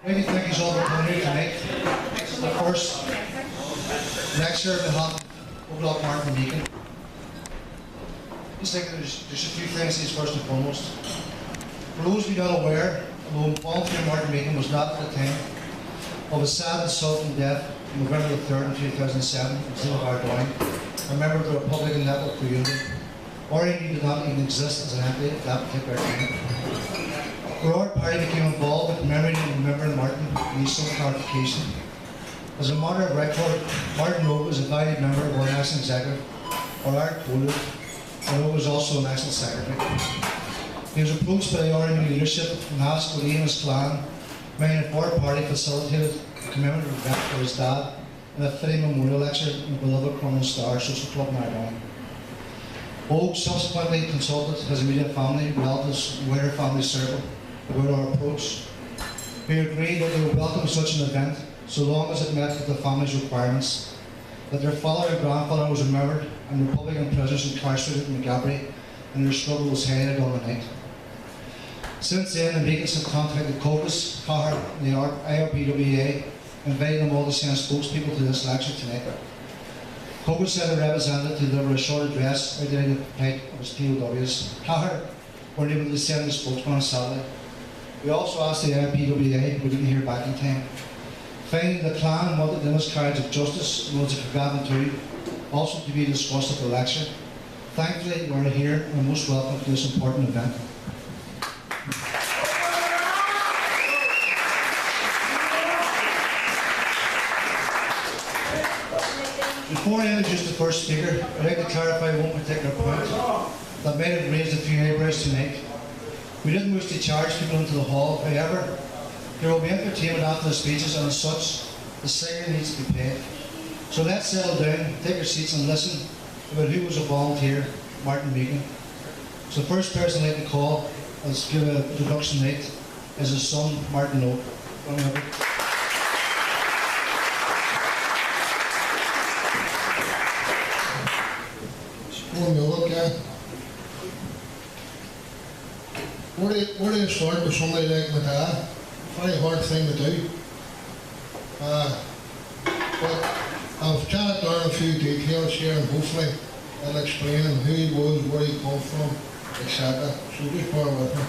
Really thank you all for coming here tonight. This is the first lecture we have Óglach Martin Meehan. I just think there's a few things here first and foremost. For those of you not aware, although volunteer Martin Meehan was not at the time of his sad and sudden death on November the 3rd in 2007 in Ardwine, a member of the Republican Network for Unity, or he did not even exist as an entity at that particular time. Our party became involved with commemorating and remembering Martin and his some clarification. As a matter of record, Martin Rowe was a valued member of our National Executive, or our quota, and Rowe was also a National Secretary. He was approached by the RNU leadership and asked would he and his clan, many of our party, facilitated a commemorative event for his dad and a fitting memorial lecture in the beloved Crumlin Star Social Club in Ardwine. Rowe subsequently consulted his immediate family, relatives, and wider family circle about our approach. We agreed that they would welcome such an event so long as it met with the family's requirements, that their father and grandfather was remembered and Republican prisoners incarcerated in McGabry and their struggle was headed on the night. Since then, the Meekins have contacted Caucus, Cahar and the IRPWA, inviting them all to send spokespeople to this lecture tonight. Caucus sent a representative to deliver a short address outlining the plight of his POWs. Cahar weren't able to send the spokesman on Saturday. We also asked the IRPWA, we didn't hear back in time. Finally, the clan wanted the miscarriage of justice and was forgotten too, also to be discussed at the lecture. Thankfully, we're here and most welcome to this important event. Before I introduce the first speaker, I'd like to clarify one particular point that might have raised a few eyebrows tonight. We didn't wish to charge people into the hall, however, there will be entertainment after the speeches and as such, the singer needs to be paid. So let's settle down, take our seats and listen about who was a volunteer, Martin Meehan. So the first person I'd like to call, let's give an introduction tonight, is his son, Martin Oak. Where do you start with somebody like my dad? Very hard thing to do. But I've jotted down a few details here and hopefully I'll explain who he was, where he came from, etc. So just bear with me.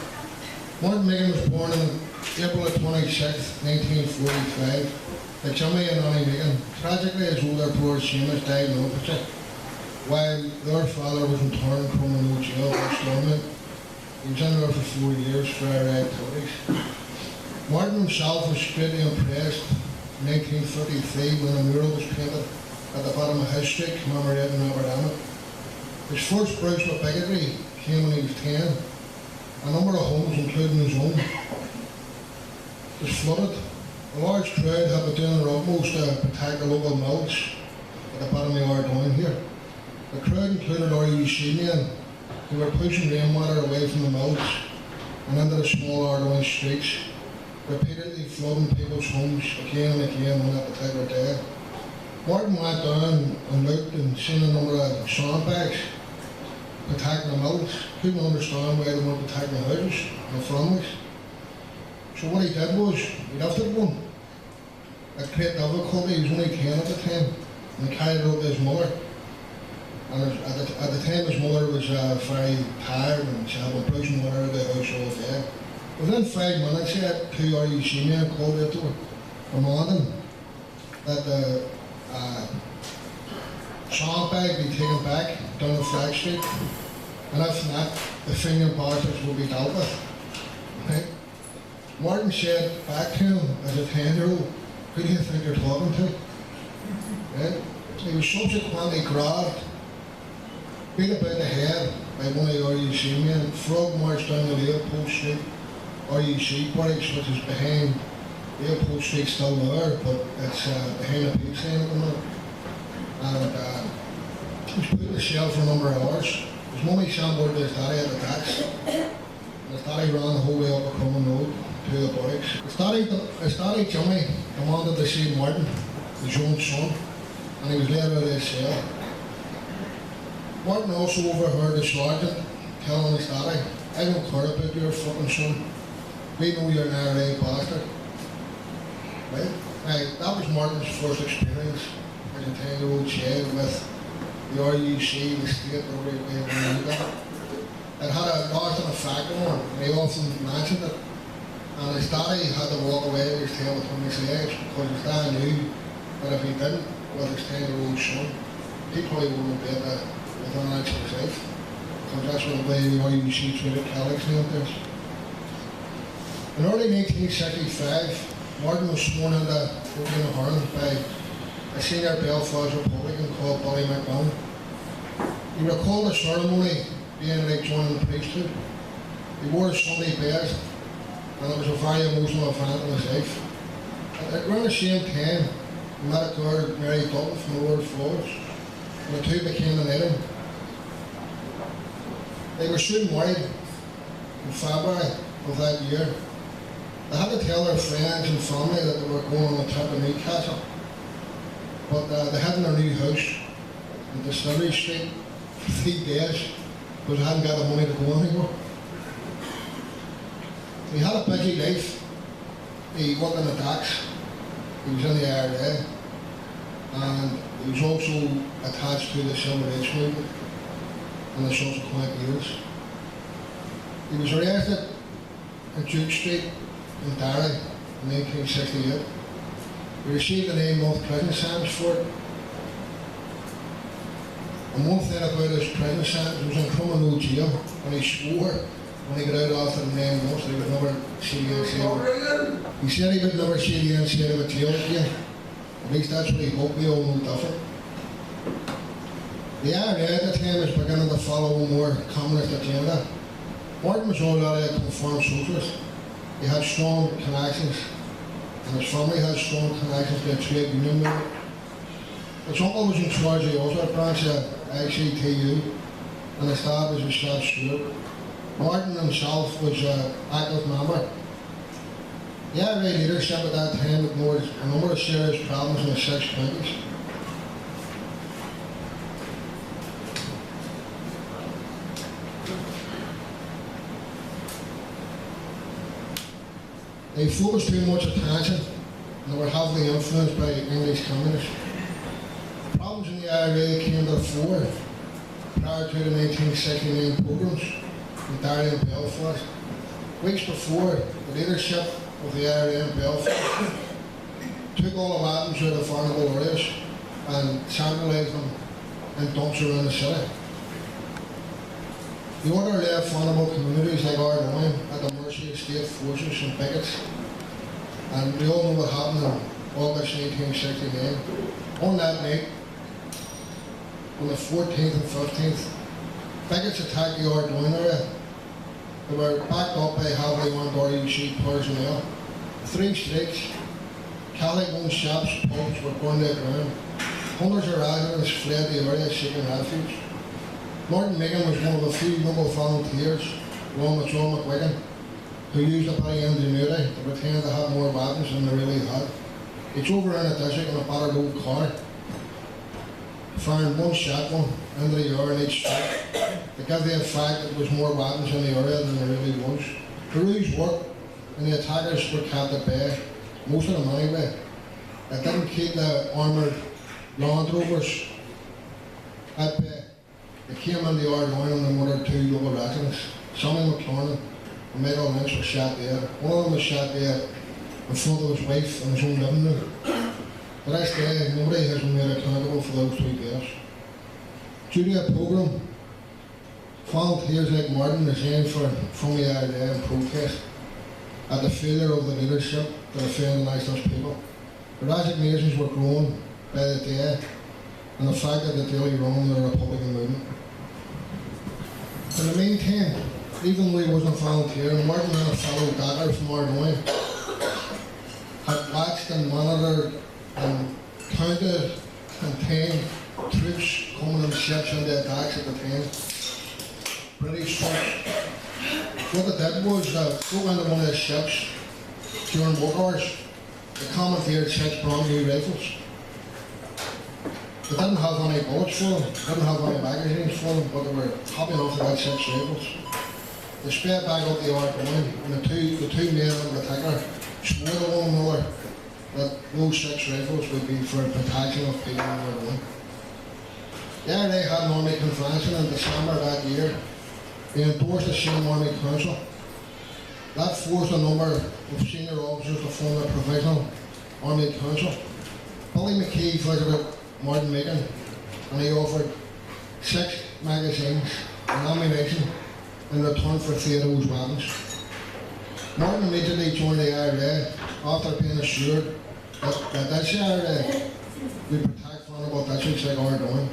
Martin Meehan was born on April 26, 1945 by Jimmy and Annie Meehan. Tragically, his older brother Seamus died in opposite, while their father was interned in Crumlin jail for Imprisonment. He was in there for 4 years for our activities. Martin himself was greatly impressed in 1933 when a mural was painted at the bottom of his street commemorating Robert Emmet. His first brush with bigotry came when he was 10. A number of homes, including his own, was flooded. A large crowd had been doing their utmost to protect the local mills at the bottom of our down here. The crowd included RUC men who were pushing rainwater away from the mills and into the small Ardwine streets, repeatedly flooding people's homes again and again on that particular day. Martin went down and looked and seen a number of sandbags protecting the mills. Couldn't understand why they weren't protecting the houses and the families. So what he did was, he lifted one. At great difficulty, he was only 10 at the time, and he carried it up to his mother. And at the time his mother was very tired and she had been pushing water out of the house all day. Within 5 minutes, he had 2 RUC men called out to her, demanding that the sandbag be taken back down the Flag Street, and if not, the finger bastards will be dealt with. Right? Martin said back to him as a 10-year-old, who do you think you're talking to? Right? He was subsequently grabbed, beat about the head by one of the RUC men, frog marched down the Leopold Street RUC barracks, which is behind Leopold Street, still there, but it's behind a pig stand at the moment. And he was put in the cell for a number of hours. His mummy sent word to his daddy at the tax. And his daddy ran the whole way up a Crumlin Road to the barracks. His daddy Jimmy demanded to see Martin, his own son, and he was let out of his cell. Martin also overheard the sergeant telling his daddy, I don't care about your fucking son. We know you're an IRA bastard. Right? That was Martin's first experience as a 10-year-old child with the RUC, the state, the way of America. It had a lasting effect on him, and he often mentioned it. And his daddy had to walk away with his tail between his legs because his dad knew that if he didn't, with his 10-year-old son, he probably wouldn't be able to within an inch of his life. Because that's what the way the RUC treated Catholics nowadays. In early 1965, Martin was sworn into Óglach of Ireland by a senior Belfast Republican called Billy McMahon. He recalled the ceremony being like joining the priesthood. He wore his Sunday best, and it was a very emotional event in his life. Around the same time, he met a girl, Mary Dutton, from the Lord Falls, and the two became united. They were soon married in February of that year. They had to tell their friends and family that they were going on a trip to Newcastle, but they had in their new house in Distillery Street for 3 days because they hadn't got the money to go anymore. He had a busy life. He worked in the docks, he was in the IRA, and he was also attached to the civil rights movement in the subsequent years. He was arrested in Duke Street in Derry in 1968. He received an 8-month prison sentence for it. And one thing about his prison sentence, he was in criminal jail, and he swore when he got out after the 9 months that he would never see the inside. He said he would never see the inside of a jail again. At least that's what he hoped. We all know different. The IRA at the time was beginning to follow a more communist agenda. Martin was already a confirmed socialist. He had strong connections, and his family had strong connections to the trade union movement. His uncle was in charge of the other branch at ICTU, and his dad was a staff steward. Martin himself was an active member. The IRA leadership at that time ignored a number of serious problems in the 620s. They focused too much attention, and they were heavily influenced by English communists. Problems in the IRA came to the fore prior to the 1969 pogroms in Derry and Belfast. Weeks before, the leadership of the IRA in Belfast took all the weapons out of vulnerable areas and centralised them in dumps around the city. The order left vulnerable communities like Ardwine at the mercy of state forces and bigots. And we all know what happened in August 1969. On that night, on the 14th and 15th, bigots attacked the Ardwine area. They were backed up by heavily armed RUC personnel. 3 streets, Catholic-owned shops, pubs were burned to the ground. Hundreds of residents fled the area seeking refuge. Martin Meehan was one of the few local volunteers, along with John McWigan, who used a bit of ingenuity to pretend to have more weapons than they really had. He drove around the district in a battered old car, firing one shotgun into the air in each street to give the effect that there was more weapons in the area than there really was. The ruse worked, and the attackers were kept at bay, most of them anyway. It didn't keep the armoured Land Rovers at bay. They came in the Ardwine and they murdered 2 local residents. Sammy McLaurin and Michael Lynch were shot dead. One of them was shot dead in front of his wife in his own living room. To this day, nobody has been made accountable for those 2 deaths. Due to a pogrom, volunteers like Martin resigned from the IRA in protest at the failure of the leadership to defend the nationalist people. The resignations were grown by the day and the fact that the daily run of the Republican movement. In the meantime, even though he wasn't volunteering, Martin and a fellow dagger from Ardwine had watched and monitored and counted and tamed troops coming in ships into attacks at the time. British troops. What they did was go into one of the ships during work hours. They commandeered 6 brand new rifles. They didn't have any bullets for them, didn't have any magazines for them, but they were happy enough to get 6 rifles. They sped back up the Ardwine, and the two men in particular swore to one another that those 6 rifles would be for protection of people in their own. The IRA had an Army convention in December that year. They endorsed the same Army Council. That forced a number of senior officers to form a provisional Army Council. Billy McKee visited Martin Meehan and he offered 6 magazines and ammunition in return for 3 of those weapons. Martin immediately joined the IRA after being assured that this IRA would protect vulnerable districts like Ardouin.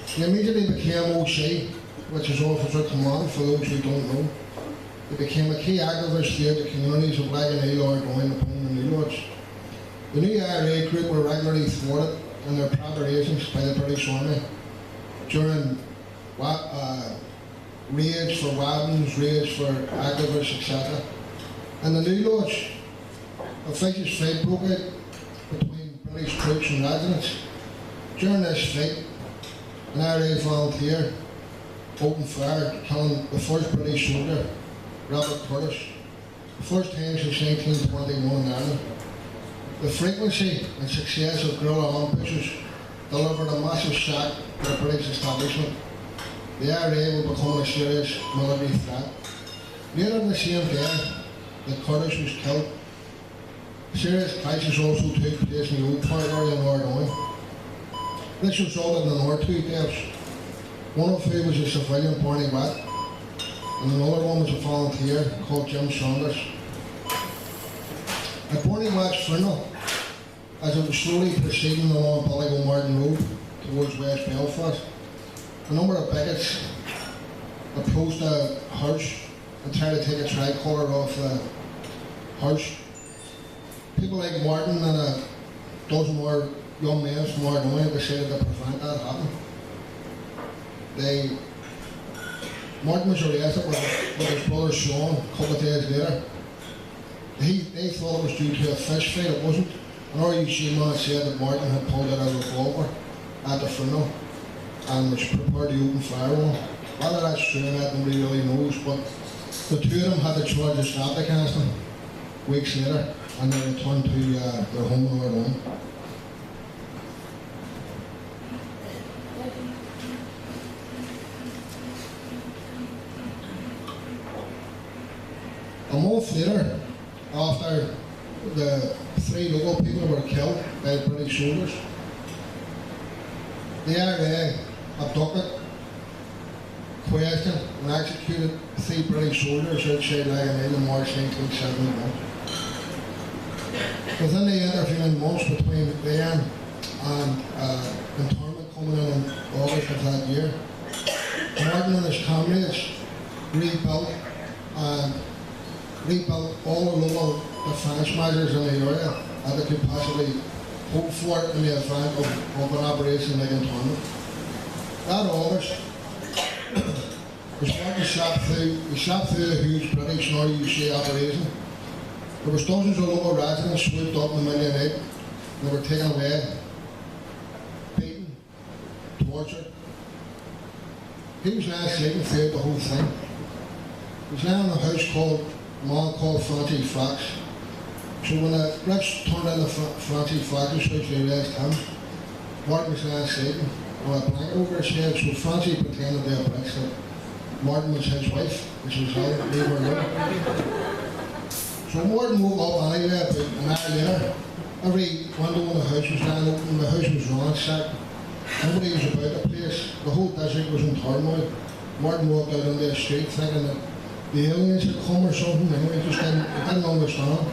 He immediately became OC, which is Officer Command for those who don't know. He became a key activist throughout the communities of Laganeel, Ardouin, Napoleon and New Lodge. The new IRA group were regularly thwarted in their preparations by the British Army during raids for weapons, raids for activists, etc. In the New Lodge, a vicious fight broke out between British troops and residents. During this fight, an IRA volunteer opened fire, killing the first British soldier, Robert Curtis, the first time since 1921 in Ireland. The frequency and success of guerrilla ambushes delivered a massive shock to the British establishment. The IRA would become a serious military threat. Later in the same day that Curtis was killed, serious crisis also took place in the Old Town area in Ardouin. This resulted in another 2 deaths, one of whom was a civilian, Barney Watt, and another one was a volunteer called Jim Saunders. At Barney Watt's funeral, as it was slowly proceeding along Óglach Martin Road towards West Belfast, a number of bigots approached the hearse and tried to take a tricolour off the hearse. People like Martin and a dozen more young men from Ardouin decided to prevent that happening. Martin was arrested with his brother Sean a couple of days later. They thought it was due to a fist fight. It wasn't. An RUC man said that Martin had pulled out a revolver at the funeral and was prepared to open fire on him. Whether that's true or not, nobody really knows, but the 2 of them had the charge of stabbed against him weeks later, and they returned to their home in Ardouin. A month later, after the 3 local people were killed by British soldiers, the IRA abducted, questioned and executed 3 British soldiers outside Laganeel in March 1971. Within the intervening months between then and internment coming in August of that year, Martin and his comrades rebuilt all the local defence measures in the area that they could possibly hope for in the event of an operation like internment. That August, we shot through a huge British and RUC operation. There was dozens of local residents swooped up in the middle of the night and they were taken away, beaten, tortured. He was now sleeping throughout the whole thing. He was now in a house called Francie Fox. So when the Brits turned in the Francie Fox's house, they arrested him. Martin was now sleeping with a blanket over his head, so Francie pretended they were Brits that Martin was his wife, which was how they were living. So Martin woke up anyway about an hour later. Every window in the house was down open, the house was ransacked. Nobody was about the place. The whole district was in turmoil. Martin walked out on the street thinking that the aliens had come or something, and he didn't understand.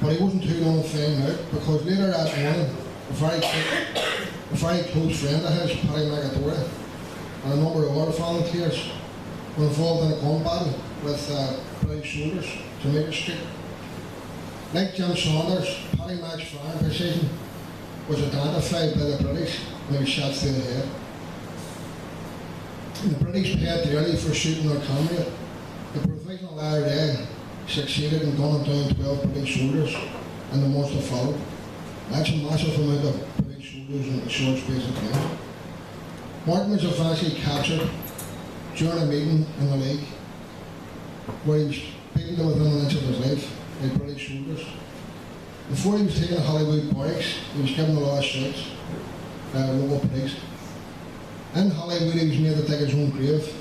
But he wasn't too long finding out, because later that morning, a very close friend of his, Paddy McAdora, and a number of other volunteers were involved in a gun battle with British soldiers to Jamaica Street. Like Jim Saunders, Paddy Mac's firing position was identified by the British and he was shot through the head. And the British paid dearly for shooting their comrade. The provisional IRA succeeded in gunning down 12 British soldiers in the months that followed. That's a massive amount of British soldiers in a short space of time. Martin was eventually captured during a meeting in the League where he was beaten to within an inch of his life by British soldiers. Before he was taken to Hollywood barracks, he was given the last strikes by a local police. In Hollywood, he was made to dig his own grave.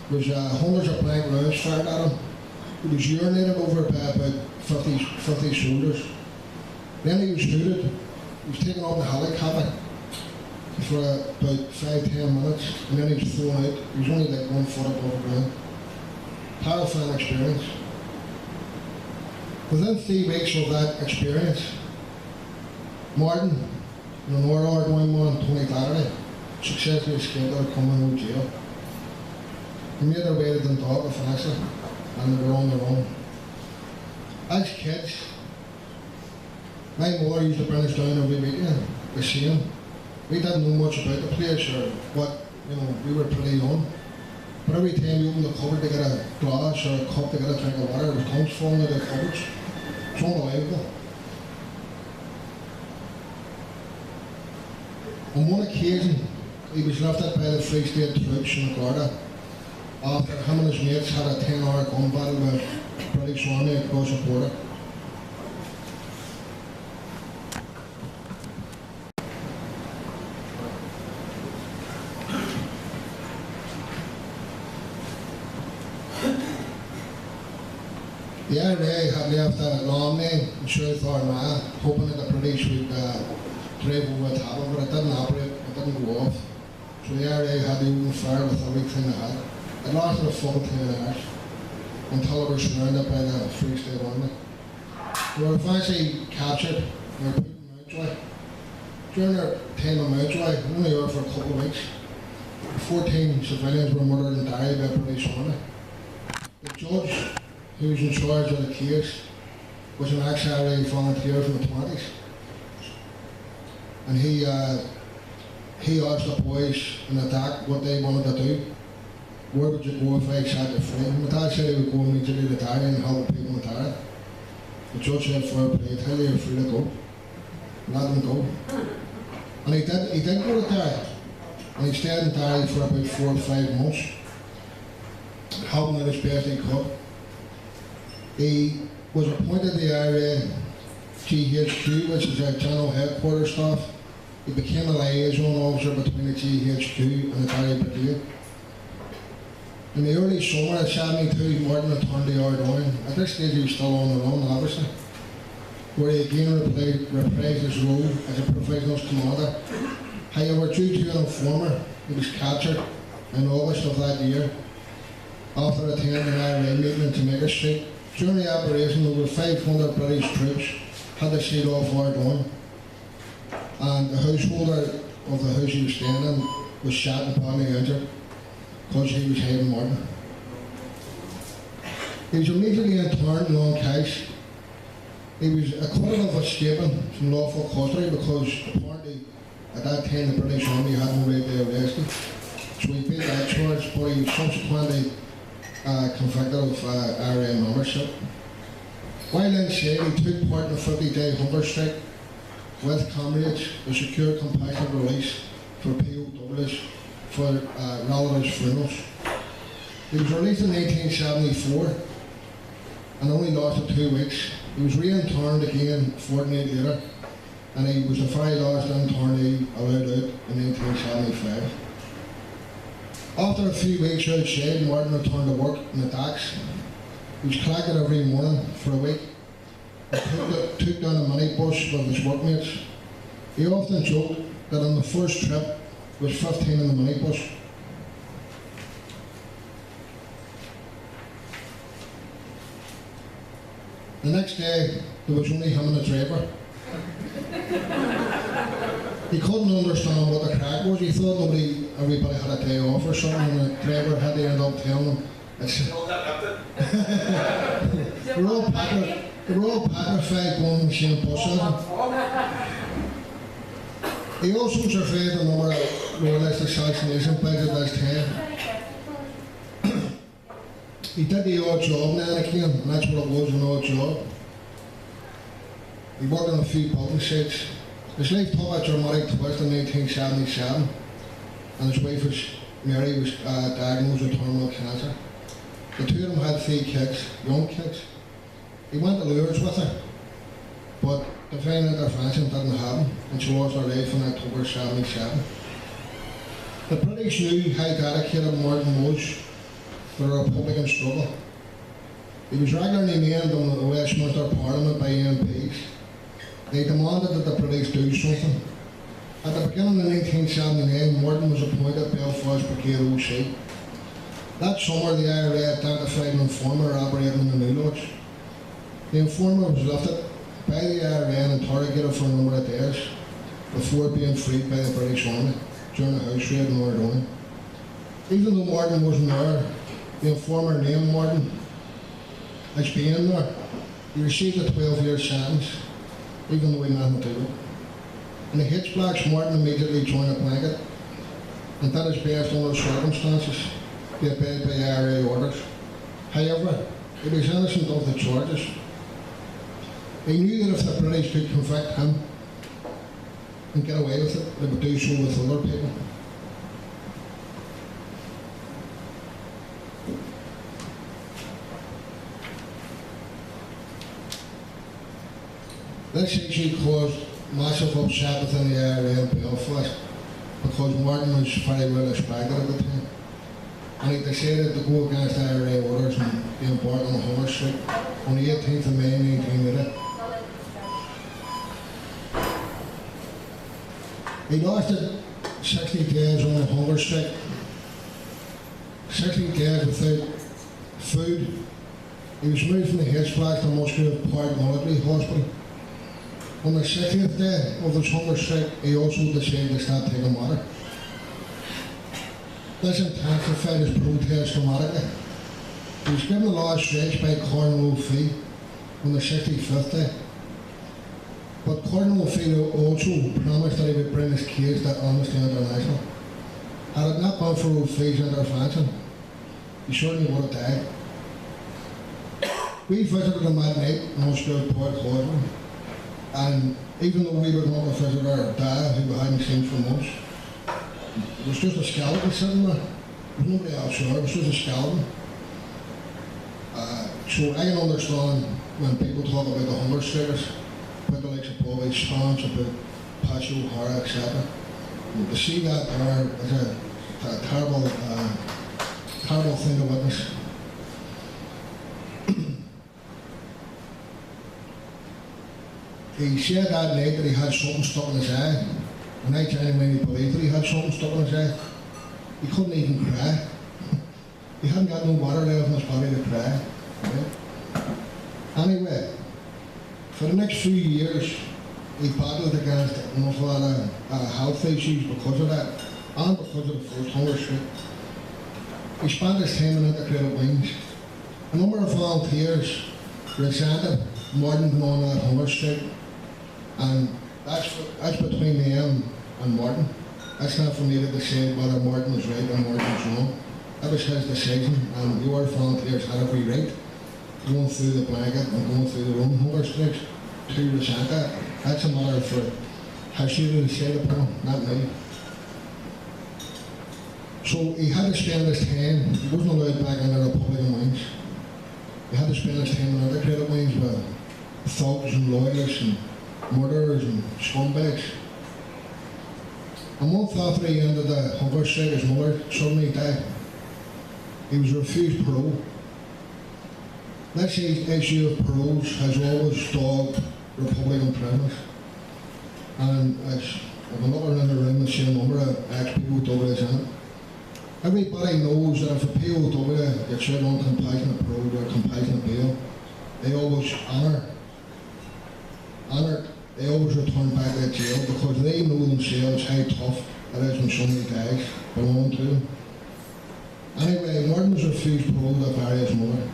There was hundreds of blank rounds fired at him. He was urinated over by about 50 soldiers. Then he was shooted. He was taken up in a helicopter for about 5-10 minutes, and then he was thrown out. He was only like 1 foot above the ground. Terrifying experience. Within 3 weeks of that experience, Martin and another Ardwine man, Tony Flaherty, successfully escaped out of Cumbernauld jail. They made their way to Dundalk with Vanessa, and they were on their own. As kids, my mother used to bring us down every weekend to see him. We didn't know much about the place or what, we were pretty young. But every time we opened the cupboard to get a glass or a cup to get a drink of water, there was tongues falling out of the cupboards. It's unbelievable. On one occasion, he was lifted by the Free State troops in Garda after him and his mates had a 10-hour gun battle with the British Army across the border. The IRA had left a lawman in South Armagh, hoping that the British would drive over the top, but it didn't operate, it didn't go off. So the IRA had to open fire with everything they had. It lasted a full 10 hours until they were surrounded by the Free State Army. They were eventually captured and were put in Mountjoy. During their time in Mountjoy, they only were for a couple of weeks. 14 civilians were murdered and died by the British Army. The judge who was in charge of the case was an ex-IRA volunteer from the 20s. And he asked the boys in the dock what they wanted to do. Where would you go if I set you free? My dad said he would go immediately to Derry and help people in Derry. The judge said, fair play, tell you you're free to go. Let him go. And he did go to Derry. And he stayed in Derry for about 4 or 5 months, helping out as best he could. He was appointed to the IRA GHQ, which is our general headquarters staff. He became a liaison officer between the GHQ and the Derry Brigade. In the early summer of '72, Martin returned to Ardwine. At this stage he was still on the run, obviously, where he again reprised his role as a provisionals commander. However, due to an informer, he was captured in August of that year after attending an IRA meeting in Jamaica Street. During the operation, over 500 British troops had to seal off Ardwine, and the householder of the house he was staying in was shot and badly injured because he was hiding Martin. He was immediately interned in Long Cash. He was acquitted of escaping from lawful custody because apparently at that time the British Army hadn't ready to arrest him. So he paid that charge, but he was subsequently convicted of IRA membership. While inside, he took part in a 50-day hunger strike with comrades to secure compassionate release for POWs for relatives' funerals. He was released in 1974 and only lasted 2 weeks. He was re-interned again a fortnight later, and he was the very last internee allowed out in 1975. After a few weeks outside, Martin returned to work in the docks. He was collected every morning for a week and took down a minibus with his workmates. He often joked that on the first trip there was 15 in the minibus. The next day, there was only him and the driver. He couldn't understand what the crack was. He thought everybody had a day off or something, and the driver had to end up telling him. They were all petrified going on the same bus as him. He also surveyed a number of royalist assassination plans at this time. He did the odd job now and again, and that's what it was, an odd job. He worked on a few pumping sites. His life took a dramatic twist in 1977, and his wife Mary was diagnosed with terminal cancer. The two of them had 3 kids, young kids. He went to Lourdes with her, but divine intervention didn't happen, and she lost her life in October 77. The British knew how dedicated Martin was to the Republican struggle. He was regularly named in the Westminster Parliament by MPs. They demanded that the British do something. At the beginning of 1979, Martin was appointed Belfast Brigade OC. That summer, the IRA identified an informer operating in the New Lodge. The informer was lifted by the IRA and interrogated for a number of days before being freed by the British Army during a house raid in Nordonia. Even though Martin wasn't there, the informer named Martin as being there. He received a 12-year sentence, even though he had nothing to do. In the Hitchblocks, Martin immediately joined a blanket and did his best under the circumstances to abide by IRA orders. However, he was innocent of the charges. He knew that if the British could convict him and get away with it, they would do so with other people. This issue caused massive upset within the IRA in Belfast because Martin was very well respected at the time. And he decided to go against IRA orders and be embarked on a hunger strike on the 18th of May 1980. He lasted 60 days on a hunger strike, 60 days without food. He was moved from the Hitchblocks to Musgrave Park Military Hospital. On the 60th day of his hunger strike, he also decided to stop taking water. This intensified his protest dramatically. He was given the last stretch by Cardinal O'Fee on the 65th day. But Cardinal O'Fee also promised that he would bring his case to Amnesty International. Had it not been for O'Fee's intervention, he certainly would have died. We visited him that night in Musgrave Park Hospital, and even though we were going to visit our dad, who we hadn't seen for months, it was just a skeleton sitting there. There was nobody else there, it was just a skeleton. So I can understand when people talk about the hunger strikers, about the likes of Bobby Spence, about Patsy O'Hara, etc. To see that there is a terrible, terrible thing to witness. He said that night that he had something stuck in his eye, and I genuinely believe that he had something stuck in his eye. He couldn't even cry. He hadn't got no water left in his body to cry. Right? Anyway, for the next few years, he battled against an awful lot of health issues because of that, and because of the first hunger strike. He spent his time in integrated wings. A number of volunteers resented Martin going on that hunger strike. And that's between them and Martin. That's not for me to decide whether Martin was right or Martin was wrong. That was his decision, and your volunteers had every right going through the blanket and going through their own hunger strikes to resent that. That's a matter for history to decide upon, not me. So he had to spend his time, he wasn't allowed back in the Republican wings. He had to spend his time in integrated wings with thugs and lawyers and murderers and scumbags. A month after he ended the hunger strike, his mother suddenly died. He was refused parole. This issue of paroles has always dogged Republican prisoners. And as I'm looking in the room and see a number of ex-POWs in it, everybody knows that if a POW gets out on compassionate parole or compassionate bail, they always honour it. They always return back to jail because they know themselves how tough it is when somebody dies belonging to them. Anyway, Martin was refused parole to various mother.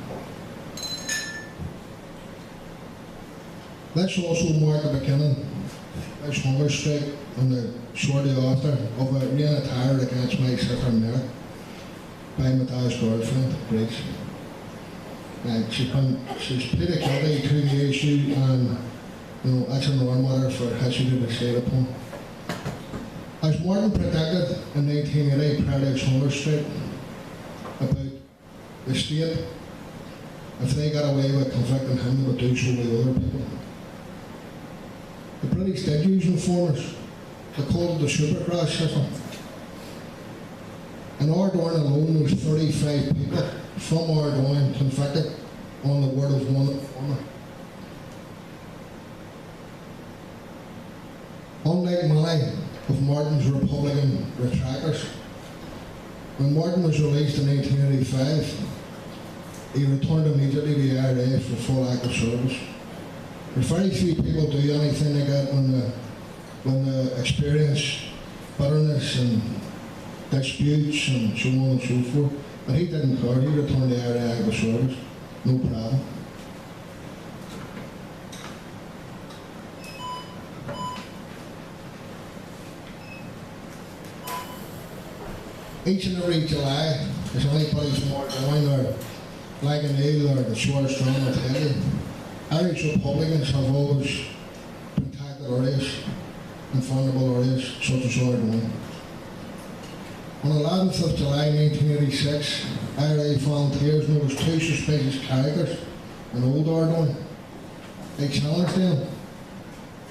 This also marked the beginning, this hunger strike and the shortly after, of a reign of terror against my sister Mary by my dad's girlfriend, Grace. She's pleaded guilty to the issue, and that's a norm matter for history to decide upon. As Martin predicted in 1980 prior to his hunger strike about the state, if they got away with convicting him, they would do so with other people. The British did use informers. They called it the supercross system. In Ardoyne alone, there was 35 people from Ardoyne convicted on the word of one informer. Unlike many of Martin's Republican retractors, when Martin was released in 1885, he returned immediately to the IRA for full active service. There's very few people do anything like that when they experience bitterness and disputes and so on and so forth. But he didn't care. He returned to IRA active service, no problem. Each and every July, if anybody's more joined or like an eel or the short strong will tell you, Irish Republicans have always been tackled areas and vulnerable areas such as Ardoyne. On 11th of July 1986, IRA volunteers noticed two suspicious characters in Old Ardoyne. They challenged them.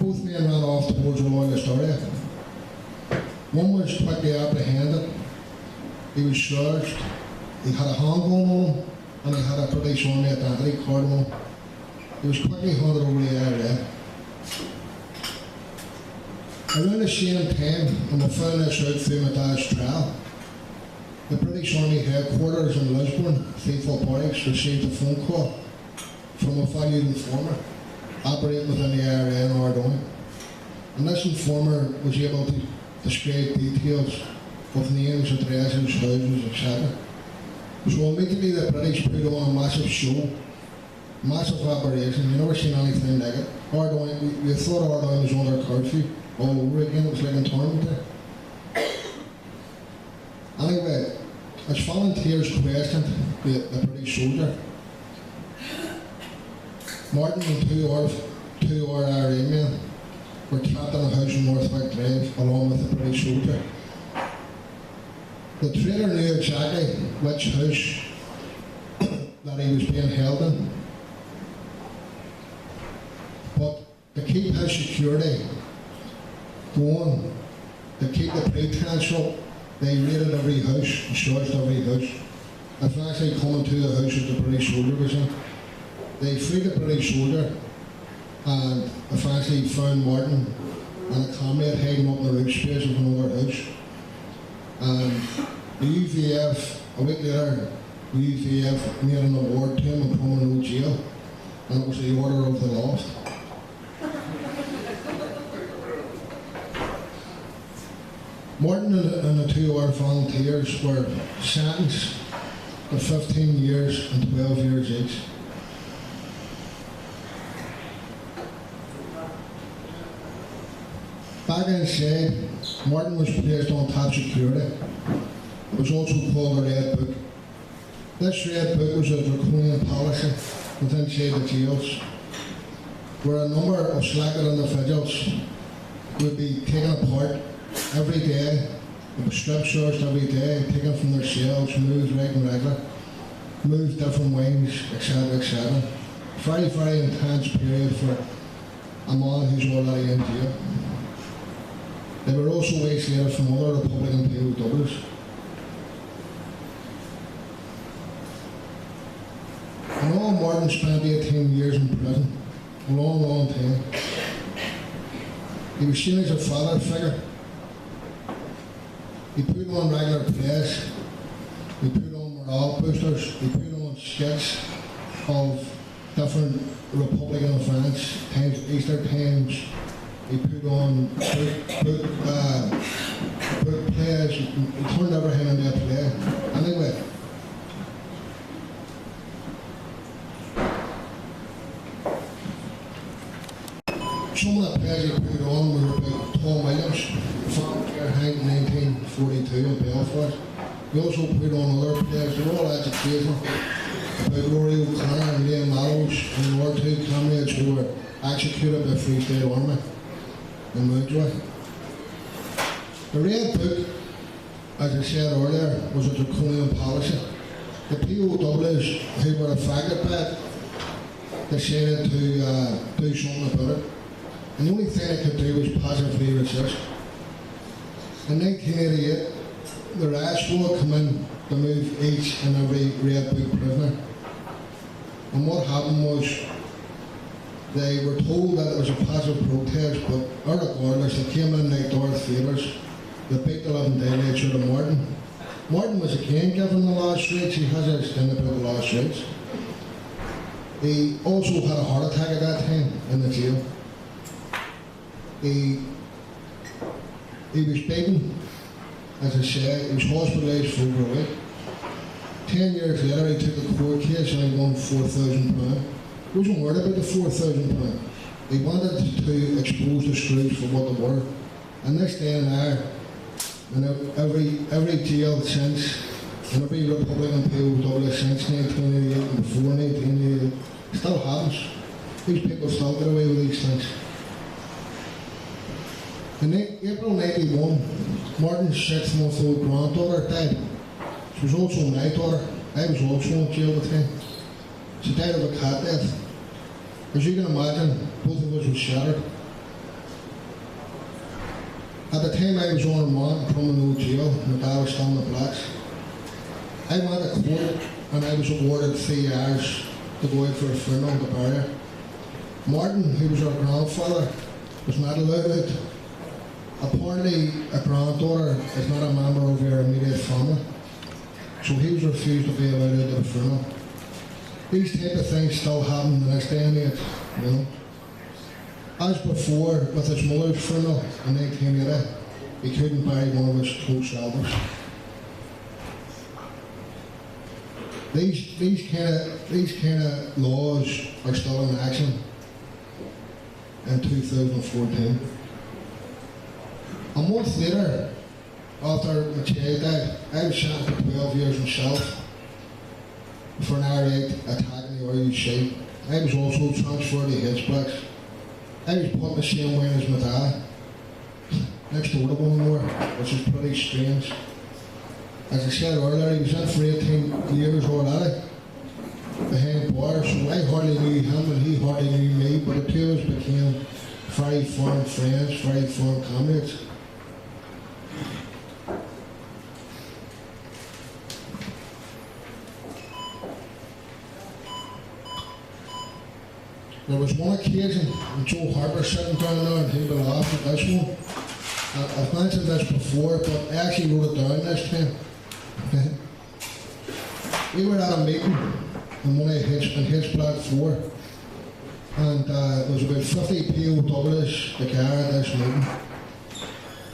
Both men ran off towards the Royalist area. One was quickly apprehended. He was charged. He had a handgun on him and he had a British Army identity card on him. He was quickly handed over the IRA. Around the same time, and we found this out through my dad's trial, the British Army headquarters in Lisbon, Thiefel Barracks, received a phone call from a valued informer operating within the IRA in Ardoyne. And this informer was able to describe details of names, addresses, houses, etc. So immediately the British put on a massive show, massive operation. You never seen anything like it. Ardoyne, we thought Ardoyne was under curfew all over again. It was like a tournament there. Anyway, as volunteers questioned the British soldier, Martin and two IRA men were trapped in a house in Northwick Drive along with the British soldier. The traitor knew exactly which house that he was being held in, but to keep his security going, to keep the pretense up, they raided every house and searched every house. If actually coming to the house that the British soldier was in, they freed the British soldier and eventually found Martin and a comrade hiding up in the roof space of another house. And the UVF, a week later, the UVF made an award to him and put him in no jail, and it was the Order of the Lost. Martin and the two other volunteers were sentenced to 15 years and 12 years each. Back inside, Martin was placed on top security. It was also called a Red Book. This Red Book was a draconian policy within inside the jails, where a number of selected individuals would be taken apart every day. They were strip searched every day, taken from their cells, moved right and regular, moved different wings, etc., etc. Very, very intense period for a man who's already in jail. They were also isolated from other Republican POWs. In all, Martin spent 18 years in prison, a long, long time. He was seen as a father figure. He put on regular plays, he put on morale boosters, he put on skits of different Republican events, Easter times. He put on book plays, he turned everything into a play. Anyway, some of the plays he put on were about Tom Williams, Fair Hank in 1942 in Belfast. He also put on other plays, they were all educational, about Rory O'Connor and Liam Mallows and our two comrades who were executed by the Free State Army in Mountjoy. The Red Book, as I said earlier, was a draconian policy. The POWs who were affected by it decided to do something about it. and the only thing they could do was passively resist. In 1988, the riot squad come in to move each and every Red Book prisoner. And what happened was, they were told that it was a passive protest, but regardless, they came in like Darth Vader's. They beat the living daylights out of Martin. Martin was again given the last rites. He has extended about the last rites. He also had a heart attack at that time in the jail. He was beaten, as I said. He was hospitalised for over a week. 10 years later, he took a court case and he won £4,000. He wasn't worried about the £4,000. He wanted to expose the screws for what they were. And this day and hour, and every jail since, and every Republican POW since 1988 and before 1988, still happens. These people still get away with these things. In April '91, Martin's 6-month-old granddaughter died. She was also my daughter. I was also in jail at the time. She died of a cat death. As you can imagine, both of us were shattered. At the time I was on remand in Crumlin jail, my dad was still in the blacks. I went to court and I was awarded 3 hours to go out for a funeral to bury her. Martin, who was our grandfather, was not allowed out. Apparently, a granddaughter is not a member of your immediate family, so he was refused to be allowed out to the funeral. These type of things still happen in this day and age, you know. As before, with his mother's funeral in 1980, he couldn't bury one of his close relatives. These kind of laws are still in action in 2014. A month later, after my child died, I was sentenced to 12 years in Self for an R8 attack in the RUC. I was also transferred to Hitchblacks. I was put in the same way as my dad, next door to one another, which is pretty strange. As I said earlier, he was in for 18 years already, behind bars, so I hardly knew him and he hardly knew me, but the two of us became very firm friends, very firm comrades. There was one occasion when Joe Harper sitting down there and he would laugh at this one. I've mentioned this before, but I actually wrote it down this time. We were at a meeting in one of Hitchblack 4, and there was about 50 POWs together at this meeting.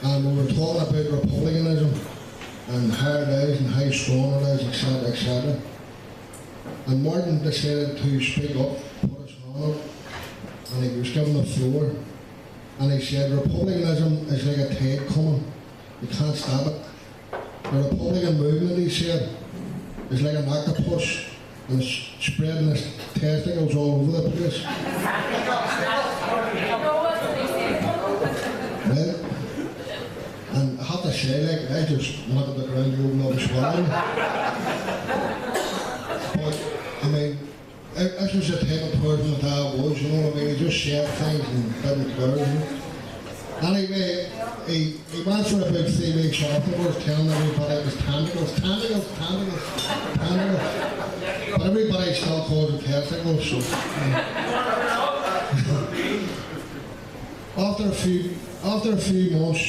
And we were talking about republicanism and how it is and how strong it is, etc., etc. And Martin decided to speak up, put his hand up, and he was given the floor. And he said, republicanism is like a tide coming. You can't stop it. The Republican movement, he said, is like an octopus and it's spreading its testicles all over the place. Right? And I have to say, like, I just wanted the ground to open up and swallow. But, I mean, this was the type of person that I was, you know what I mean? He just said things and didn't care, you know. Anyway, he went for about 3 weeks afterwards telling everybody it was tentacles. But everybody still calls it testicles, so. After a few months,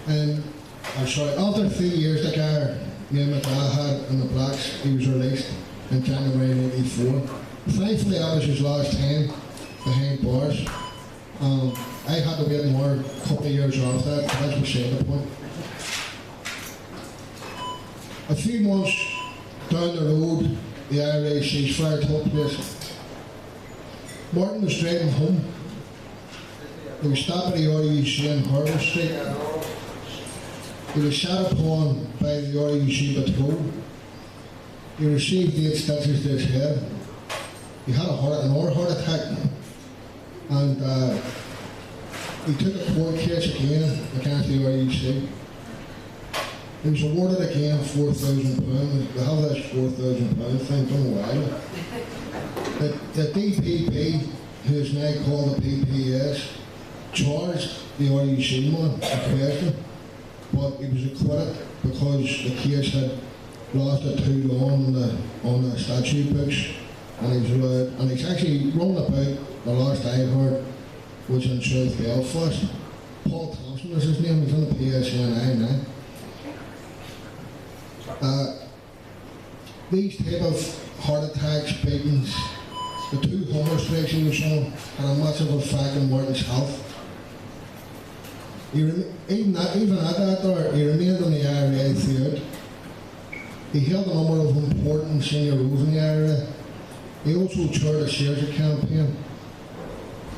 after 3 years the guy me and my dad had in the blacks, he was released in January '84. Thankfully that was his last time behind bars. I had to wait more a couple of years after that, but that's beside the point. A few months down the road, the IRA ceasefire took place. Martin was driving home. He was stopped at the RUC in Harbour Street. He was shot upon by the RUC patrol. He received 8 stitches to his head. He had another heart attack. And he took a court case again against the RUC. He was awarded again £4,000. They have this £4,000 thing, don't know why. The DPP who is now called the PPS, charged the RUC man in question, but he was acquitted because the case had lasted too long on the statute books, and he was allowed, and he's actually run about, the last I heard, was in South Belfast. Paul Thompson is his name, he's on the PSNI now. These type of heart attacks, beatings, the 2 hunger strikes he was on had a massive effect on Martin's health. Even at that there, he remained in the IRA throughout. He held a number of important senior roles in the IRA. He also chaired a Sears campaign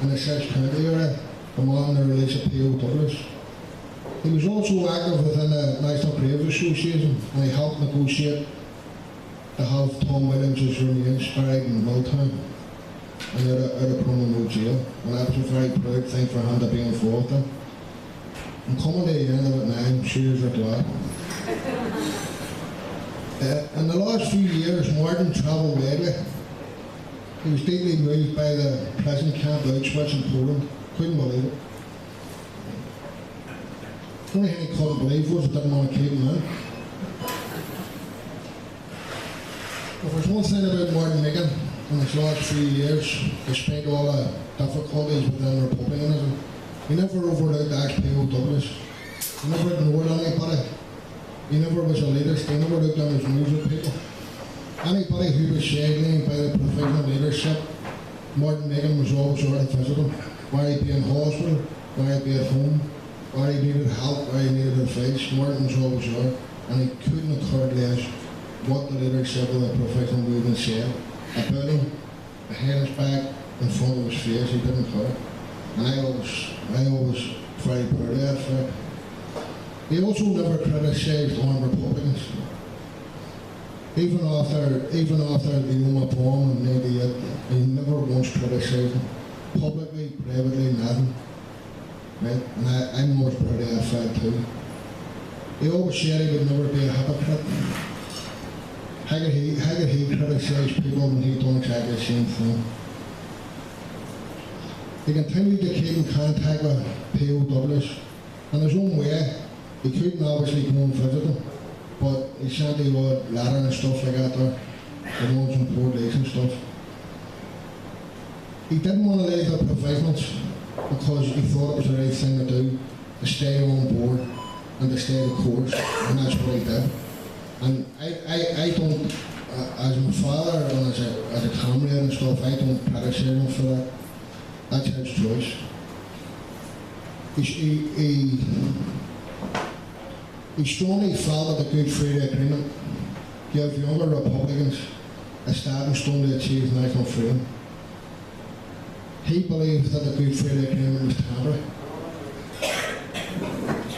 in the 6 County area, demanding the release of POWs. He was also active within the National Graves Association, and he helped negotiate to have Tom Williams' remains buried in Milltown and out of Cromwell jail, and that was a very proud thing for him to be involved in. I'm coming to the end of it now, I'm sure you're glad. In the last few years, Martin travelled widely. He was deeply moved by the prison camp Auschwitz in Poland. Couldn't believe it. The only thing he couldn't believe was he didn't want to keep him in. If there's one thing about Martin Meehan in his last few years, despite all the difficulties within republicanism, he never overlooked ex-POWs. He never ignored anybody. He never was elitist. He never looked on his nose at people. Anybody who was sidelined by the provisional leadership, Martin Meehan was always there to visit them, whether he be in hospital, whether he be at home, whether he needed help, whether he needed advice. Martin was always there, and he couldn't have cared less what the leadership of the provisional movement said about him, behind his back, in front of his face. He didn't care. And I always very proud of that fact. He also never criticised armed Republicans. Even after the Yuma bomb in '98, he never once criticised them. Publicly, privately, nothing. Right? And I'm always proud of that fact too. He always said he would never be a hypocrite. How could he criticise people when he done exactly the same thing? He continued to keep in contact with POWs in his own way. He couldn't obviously go and visit them, but he sent the odd letter and stuff like that there, the ones from Port Lakes and stuff. He didn't want to leave the provisionals because he thought it was the right thing to do, to stay on board and to stay the course, and that's what he did. And I don't, as my father and as a comrade and stuff, I don't criticise him for that. That's his choice. He strongly felt that the Good Friday Agreement gave younger Republicans a stepping stone to achieve national freedom. He believed that the Good Friday Agreement was temporary.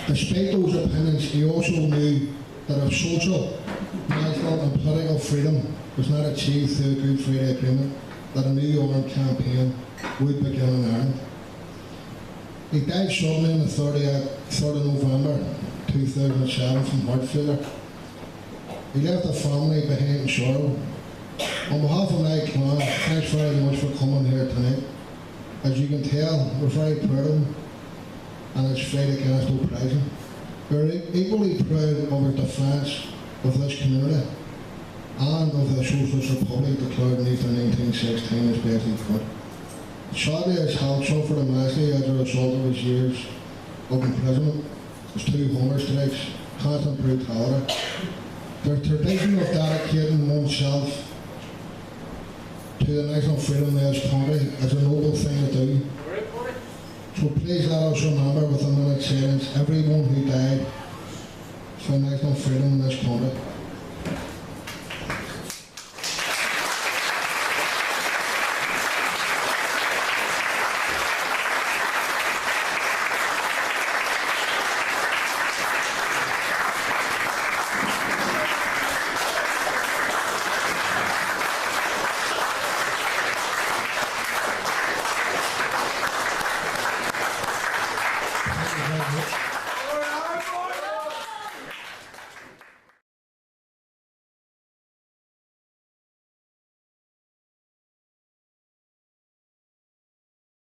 Despite those opinions, he also knew that if social, national and political freedom was not achieved through the Good Friday Agreement, that a new armed campaign would begin in Ireland. He died suddenly on the 3rd of November 2007 from heart failure. He left a family behind in sorrow. On behalf of my clan, thanks very much for coming here tonight. As you can tell, we're very proud of him and his fight against oppression. We're equally proud of our defence of this community and of the Socialist Republic declared in 1916 as best he could. Sadly, his health suffered immensely as a result of his years of imprisonment, his 2 hunger strikes, constant brutality. The tradition of dedicating oneself to the national freedom of this country is a noble thing to do. So please let us remember with a minute's silence everyone who died for national freedom in this country.